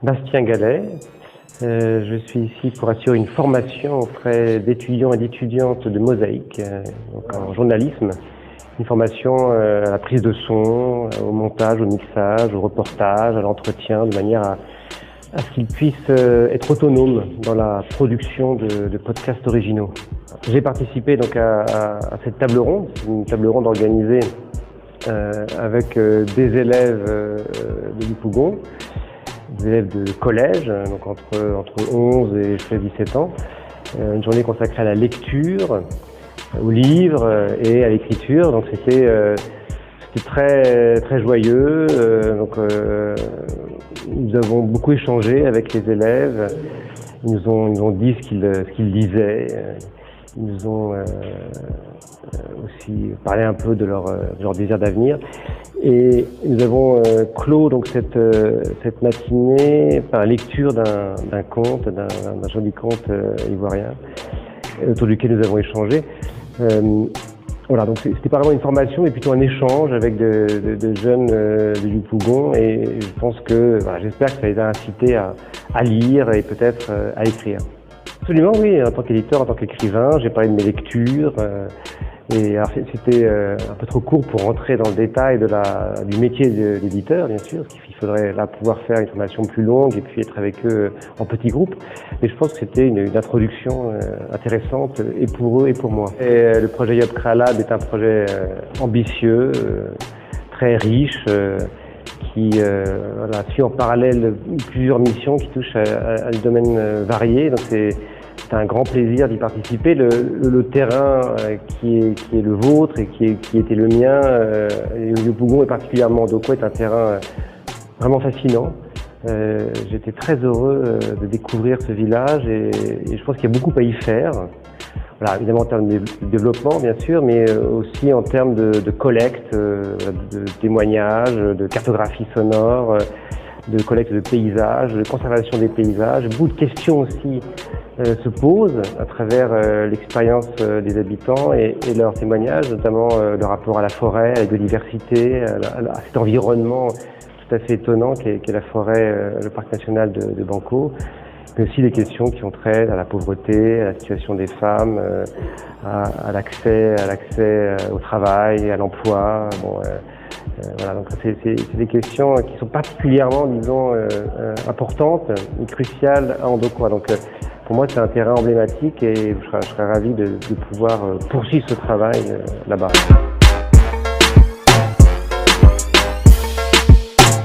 Bastien Gallet. Je suis ici pour assurer une formation auprès d'étudiants et d'étudiantes de Mosaïque, donc en journalisme. Une formation à la prise de son, au montage, au mixage, au reportage, à l'entretien, de manière à ce qu'ils puissent être autonomes dans la production de podcasts originaux. J'ai participé donc à cette table ronde, une table ronde organisée avec des élèves de Yopougon, des élèves de collège, donc entre 11 et 17 ans. Une journée consacrée à la lecture, aux livres et à l'écriture. Donc c'était très joyeux. Nous avons beaucoup échangé avec les élèves. Ils nous ont dit ce qu'ils lisaient. Ils nous ont aussi parlé un peu de leur désir d'avenir. Et nous avons clos donc cette matinée par la lecture d'un conte, d'un joli conte ivoirien, autour duquel nous avons échangé. Voilà, donc c'était pas vraiment une formation, mais plutôt un échange avec de jeunes de Yopougon, et je pense que, voilà, j'espère que ça les a incités à lire et peut-être à écrire. Absolument, oui, en tant qu'éditeur, en tant qu'écrivain, j'ai parlé de mes lectures, et alors c'était un peu trop court pour rentrer dans le détail du métier d'éditeur, bien sûr, parce qu'il faudrait là pouvoir faire une formation plus longue et puis être avec eux en petits groupes. Mais je pense que c'était une introduction intéressante, et pour eux et pour moi. Et le projet YopCreaLab est un projet ambitieux, très riche, qui suit en parallèle plusieurs missions qui touchent à des domaines variés. Donc c'est un grand plaisir d'y participer. Le terrain qui est le vôtre et qui était le mien, Yopougon et particulièrement Doko, est un terrain vraiment fascinant. J'étais très heureux de découvrir ce village, et je pense qu'il y a beaucoup à y faire. Voilà, évidemment en termes de développement bien sûr, mais aussi en termes de collecte, de témoignages, de cartographie sonore, de collecte de paysages, de conservation des paysages. Beaucoup de questions aussi se posent à travers l'expérience des habitants et leurs témoignages, notamment le rapport à la forêt, à la biodiversité, à cet environnement tout à fait étonnant qu'est la forêt, le parc national de Banco, mais aussi des questions qui ont trait à la pauvreté, à la situation des femmes, à l'accès au travail, à l'emploi. Voilà, donc c'est des questions qui sont particulièrement, disons, importantes et cruciales à Ndokwa. Donc pour moi, c'est un terrain emblématique, et je serais ravi de pouvoir poursuivre ce travail là-bas.